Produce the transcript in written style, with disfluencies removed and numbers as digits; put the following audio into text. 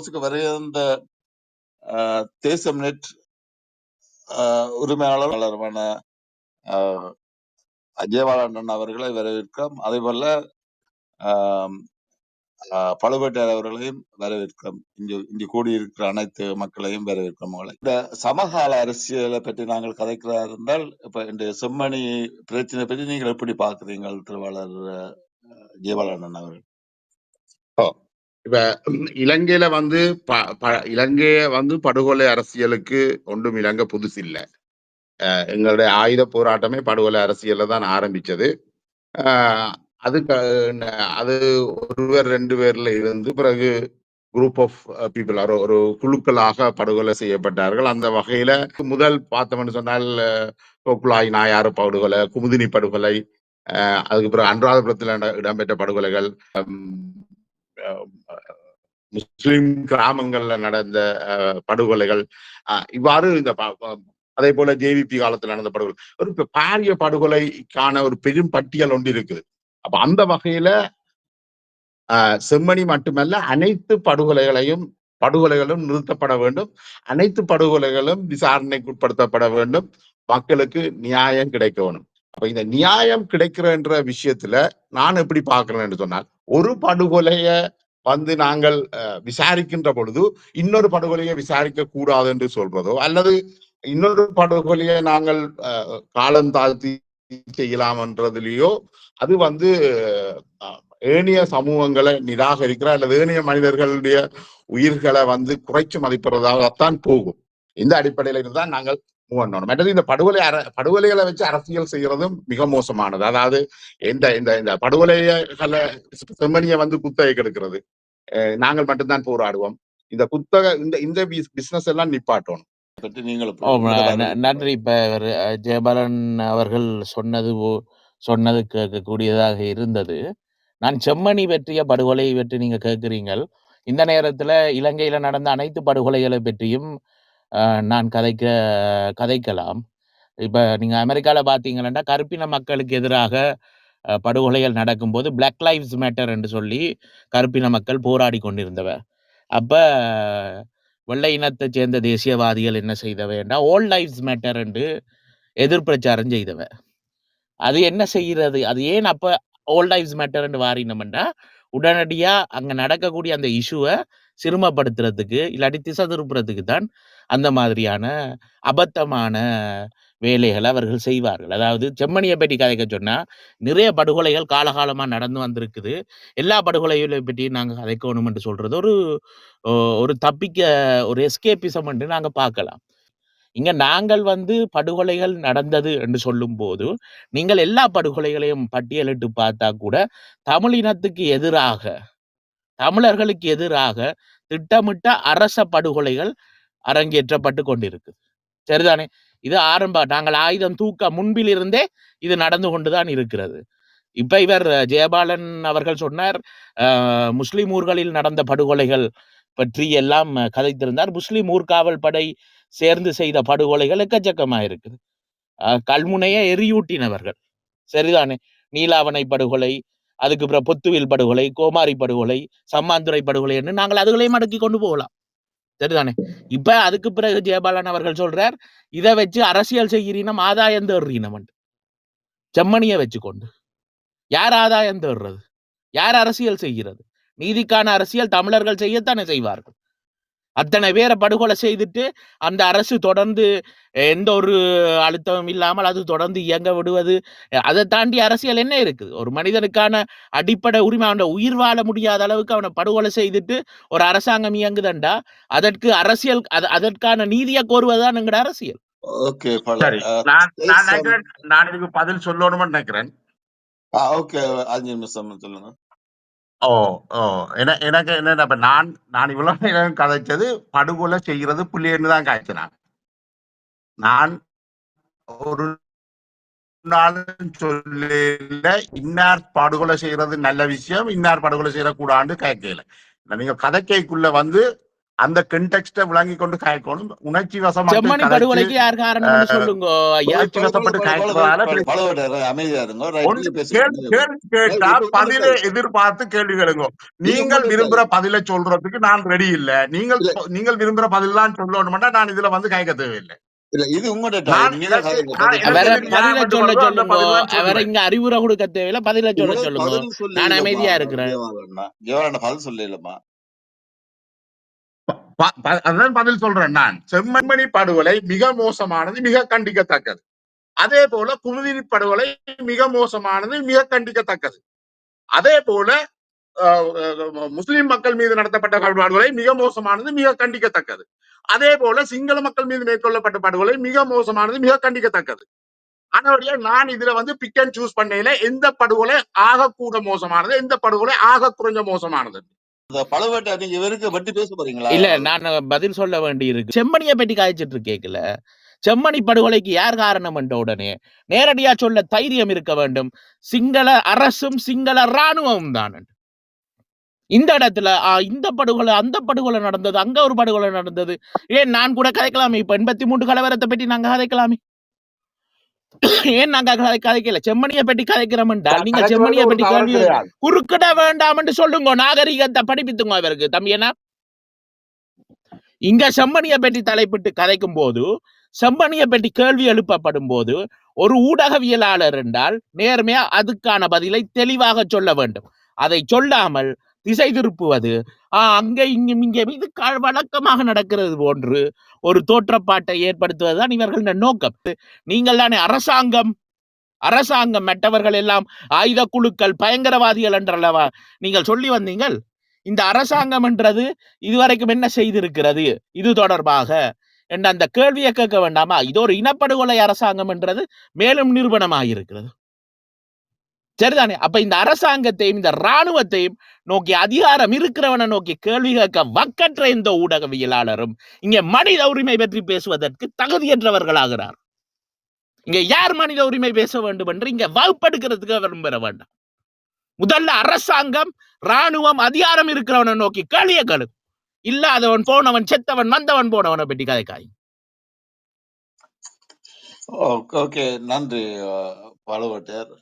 ஹவுஸுக்கு வருகின்ற தேசம் நெட் உரிமையாளருமான ஜெயபாலன் அவர்களை வரவேற்கிறோம். அதே போல பழுவேட்டையர் அவர்களையும் வரவேற்கிறோம். இங்கு கூடியிருக்கிற அனைத்து மக்களையும் வரவேற்கிறோம். இந்த சமகால அரசியலை பற்றி நாங்கள் கதைக்கிறதா இருந்தால், இப்ப இந்த செம்மணி பிரச்சனை பற்றி நீங்கள் எப்படி பாக்குறீங்க திருவாளர் ஜெயபாலன் அவர்கள்? இப்ப இலங்கையில இலங்கைய படுகொலை அரசியலுக்கு ஒன்றும் இலங்கை புதுசு இல்லை. எங்களுடைய ஆயுத போராட்டமே படுகொலை அரசியல்ல தான் ஆரம்பிச்சது. அது ஒருவர் 2 பேர்ல இருந்து பிறகு குரூப் ஆஃப் பீப்புள் ஒரு குழுக்களாக படுகொலை செய்யப்பட்டார்கள். அந்த வகையில முதல் பார்த்தோம்னு சொன்னால் குழாய் நாயாறு படுகொலை, குமுதினி படுகொலை, அதுக்கு பிறகு அனுராதபுரத்தில் இடம்பெற்ற படுகொலைகள், முஸ்லிம் கிராமங்கள்ல நடந்த படுகொலைகள், இவ்வாறு இந்த அதே போல ஜேவிபி காலத்தில் நடந்த படுகொலை, ஒரு பாரிய படுகொலைக்கான ஒரு பெரும் பட்டியல் ஒன்று இருக்குது. அப்ப அந்த வகையில செம்மணி மட்டுமல்ல, அனைத்து படுகொலைகளும் நிறுத்தப்பட வேண்டும், அனைத்து படுகொலைகளும் விசாரணைக்கு உட்படுத்தப்பட வேண்டும், மக்களுக்கு நியாயம் கிடைக்க வேணும். அப்ப இந்த நியாயம் கிடைக்கிற விஷயத்துல நான் எப்படி பார்க்கிறேன் என்று சொன்னால், ஒரு படுகொலைய நாங்கள் விசாரிக்கின்ற பொழுது இன்னொரு படுகொலையை விசாரிக்க கூடாது என்று சொல்றதோ, அல்லது இன்னொரு படுகொலையை நாங்கள் காலம் தாழ்த்தி செய்யலாம் என்றதுலயோ, அது ஏனைய சமூகங்களை நிராகரிக்கிற அல்லது ஏனைய மனிதர்களுடைய உயிர்களை குறைச்சு மதிப்பிடுறதாகத்தான் போகும். இந்த அடிப்படையில இருந்தால் நாங்கள் மற்றது இந்த படுகொலைகளை வச்சு அரசியல் செய்யறதும் மிக மோசமானது. அதாவது இந்த படுகொலைகளை செம்மணியை குத்தகை கெடுக்கிறது, நாங்கள் மட்டும்தான் போராடுவோம், இந்த குத்தகை இந்த பிசினஸ் எல்லாம் நிப்பாட்டணும். நன்றி. இப்ப ஜெயபாலன் அவர்கள் சொன்னது கேட்கக்கூடியதாக இருந்தது. நான் செம்மணி பற்றிய படுகொலை பற்றி நீங்க கேட்கிறீங்கள். இந்த நேரத்துல இலங்கையில நடந்த அனைத்து படுகொலைகளை பற்றியும் நான் கதைக்கலாம். இப்ப நீங்க அமெரிக்கால பாத்தீங்கன்னா, கருப்பின மக்களுக்கு எதிராக படுகொலைகள் நடக்கும்போது பிளாக் லைவ்ஸ் மேட்டர் என்று சொல்லி கருப்பின மக்கள் போராடி கொண்டிருந்தவ. அப்ப வெள்ளை இனத்தை சேர்ந்த தேசியவாதிகள் என்ன செய்தவ என்றால் ஆல் லைவ்ஸ் மேட்டர் என்று எதிர்பிரச்சாரம் செய்தவ. அது என்ன செய்கிறது? அது ஏன் அப்ப ஆல் லைவ்ஸ் மேட்டர் என்று வாரினோம்னா, உடனடியா அங்க நடக்கக்கூடிய அந்த இஷ்யூவை சிறுமப்படுத்துறதுக்கு இல்லாட்டி திசை திருப்புறதுக்கு தான் அந்த மாதிரியான அபத்தமான வேலைகளை அவர்கள் செய்வார்கள். அதாவது செம்மணியை பற்றி கதைக்க சொன்னா, நிறைய படுகொலைகள் காலகாலமா நடந்து வந்திருக்குது. எல்லா படுகொலைகளை பற்றி நாங்க கதைக்கணும் என்று சொல்றது ஒரு ஒரு எஸ்கேபிசம் என்று நாங்க பார்க்கலாம். இங்க நாங்கள் படுகொலைகள் நடந்தது என்று சொல்லும் போது, நீங்கள் எல்லா படுகொலைகளையும் பட்டியலிட்டு பார்த்தா கூட தமிழினத்துக்கு எதிராக, தமிழர்களுக்கு எதிராக திட்டமிட்ட அரச படுகொலைகள் அரங்கேற்றப்பட்டு கொண்டிருக்கு. சரிதானே? இது நாங்கள் ஆயுதம் தூக்க முன்பிலிருந்தே இது நடந்து கொண்டுதான் இருக்கிறது. இப்ப இவர் ஜெயபாலன் அவர்கள் சொன்னார், முஸ்லிம் ஊர்களில் நடந்த படுகொலைகள் பற்றி எல்லாம் கதைத்திருந்தார். முஸ்லிம் ஊர்காவல் படை சேர்ந்து செய்த படுகொலைகள் எக்கச்சக்கமா இருக்குது. கல்முனைய எரியூட்டினவர்கள், சரிதானே? நீலாவணை படுகொலை, அதுக்கு அப்புறம் பொத்துவில் படுகொலை, கோமாரி படுகொலை, சம்மாந்துறை படுகொலை என்று நாங்கள் அதுகளையும் அடக்கி கொண்டு போகலாம். சரிதானே? இப்ப அதுக்கு பிறகு ஜெயபாலன் அவர்கள் சொல்றார், இதை வச்சு அரசியல் செய்கிறீனம், ஆதாயம் தேடுறீனம். செம்மணியை வச்சுக்கொண்டு யார் ஆதாயம் தேடுறது? யார் அரசியல் செய்கிறது? நீதிக்கான அரசியல் தமிழர்கள் செய்யத்தானே செய்வார்கள். அத்தனை பேரை படுகொலை செய்துட்டு அந்த அரசு தொடர்ந்து எந்த ஒரு அழுத்தமும் இல்லாமல் அது தொடர்ந்து இயங்க விடுவது, அதை தாண்டி அரசியல் என்ன இருக்குது? ஒரு மனிதனுக்கான அடிப்படை உரிமை, அவனை உயிர் வாழ முடியாத அளவுக்கு அவனை படுகொலை செய்துட்டு ஒரு அரசாங்கம் இயங்குதண்டா, அதற்கு அரசியல், அதற்கான நீதியை கோருவதுதான் எங்கட அரசியல். நான் இதுக்கு பதில் சொல்லணும்னு நினைக்கிறேன். சொல்லுங்க. எனக்கு என்ன, நான் இவ்வளவு நேரம் கதைச்சது படுகொலை செய்கிறது புள்ளின்னு தான் காய்ச்சினான். நான் ஒரு நாளும் சொல்ல இன்னார் படுகொலை செய்யறது நல்ல விஷயம், இன்னார் படுகொலை செய்யக்கூடாது கேட்கல. நீங்க கதைக்கைக்குள்ள அந்த கண்டெக்ஸ்ட விளங்கி கொண்டு காய்க்கணும். உணர்ச்சி வசப்பட்டு செம்மணி கதைச்சு படுகொலைக்கு யார் காரணம்னு சொல்லுங்க ஐயா. உணர்ச்சி வசப்பட்டு காய்க்கிறதால அமைதியா இருங்க. ரைட், ஒன்று நீங்க பேசுங்க. கேள்வி கேட்டா இப்ப உங்களுக்கு பதிலை எதிர்பார்த்து கேள்வி கேளுங்க. இது நீங்கள் உங்களோட விரும்புற பதிலை சொல்றதுக்கு நான் ரெடி இல்ல. இல்ல நீங்கள் விரும்புற பதில் தான் சொல்லணும்னா நான் இதுல வந்து காய்க்க தேவையில்லை. இல்ல இது உங்களோட நான் நீங்க தான் எனக்கு கதைங்க. எனக்கு அவரை எது பதில நியாயம் சொல்ல வருதோ அந்த சொல்லுங்க. பதில் தான் அவரை சொல்லுவேன். இங்க அறிவுரை கொடுக்க தேவையில்ல, பதில சொல்ல உங்களுக்கு சொல்லுங்க. பதில் சொல்ல நான் இல்லம்மா அமைதியா இருக்கிறேன். ஜெயவரண்ணா பதில் சொல்ல இல்லம்மா. அதான் பதில் சொல்றேன். நான் செம்மணி படுகொலை மிக மோசமானது, மிக கண்டிக்கத்தக்கது. அதே போல குமுதினி படுகொலை மிக மோசமானது, மிக கண்டிக்கத்தக்கது. அதே போல முஸ்லிம் மக்கள் மீது நடத்தப்பட்ட படுகொலை மிக மோசமானது, மிக கண்டிக்கத்தக்கது. அதே போல சிங்கள மக்கள் மீது மேற்கொள்ளப்பட்ட படுகொலை மிக மோசமானது, மிக கண்டிக்கத்தக்கது. அதனால நான் இதுல வந்து பிக் அண்ட் சூஸ் பண்ணையில எந்த படுகொலை ஆக கூட மோசமானது, எந்த படுகொலை ஆக குறைஞ்ச மோசமானது. பழுவேட்டை நீங்க இவருக்கு வட்டி பேச போறீங்களா? இல்ல, நான் பதில் சொல்ல வேண்டி இருக்கு. செம்மணியை பற்றி காய்ச்சிட்டு கேட்கல. செம்மணி படுகொலைக்கு யார் காரணம் என்ற உடனே நேரடியா சொல்ல தைரியம் இருக்க வேண்டும். சிங்கள அரசும் சிங்கள இராணுவமும் தான். இந்த இடத்துல இந்த படுகொலை, அந்த படுகொலை நடந்தது, அங்க ஒரு படுகொலை நடந்தது. ஏன் நான் கூட கதைக்கலாமே. இப்ப 83 கலவரத்தை பற்றி நாங்க கதைக்கலாமே. ஏன் நாங்க கதைக்கல? செம்மணியை பற்றி கதைக்கிறோம் என்றால் நீங்க செம்மணியை பற்றி கேள்வி குறுக்கிட வேண்டாம் என்று சொல்லுங்க. நாகரிகத்தை படிப்பித்துங்க அவருக்கு தம்பி. என்ன இங்க செம்மணியை பற்றி தலைப்பிட்டு கதைக்கும் போது, செம்மணியை பற்றி கேள்வி எழுப்பப்படும் போது, ஒரு ஊடகவியலாளர் என்றால் நேர்மையா அதுக்கான பதிலை தெளிவாக சொல்ல வேண்டும். அதை சொல்லாமல் திசை திருப்புவது, அங்க இங்க இது வழக்கமாக நடக்கிறது போன்று ஒரு தோற்றப்பாட்டை ஏற்படுத்துவதுதான் இவர்கள் நோக்கம். நீங்கள் தானே அரசாங்கம் மற்றவர்கள் எல்லாம் ஆயுத குழுக்கள், பயங்கரவாதிகள் என்றல்லவா நீங்கள் சொல்லி வந்தீங்கள். இந்த அரசாங்கம் என்றது இதுவரைக்கும் என்ன செய்திருக்கிறது இது தொடர்பாக என்ற அந்த கேள்வியை கேட்க வேண்டாமா? இது ஒரு இனப்படுகொலை அரசாங்கம் என்றது மேலும் நிரூபணமாயிருக்கிறது. சரிதானே? அப்ப இந்த அரசாங்கத்தையும் இந்த இராணுவத்தையும் நோக்கி, அதிகாரம் இருக்கிறவனை நோக்கி கேள்வி கேட்க வக்கற்ற இந்த ஊடகவியலாளரும் இங்க மனித உரிமை பற்றி பேசுவதற்கு தகுதியற்றவர்களாகிறார். இங்க யார் மனித உரிமை பேச வேண்டும் என்று இங்க வகுப்படுக்கிறதுக்கு விரும்புற வேண்டாம். முதல்ல அரசாங்கம், இராணுவம், அதிகாரம் இருக்கிறவனை நோக்கி கேள்விய கேளு. இல்லாதவன், போனவன், செத்தவன், வந்தவன், போனவனை பற்றி கதைக்காய். ஓகே, நன்றி பழுவேட்டையர்.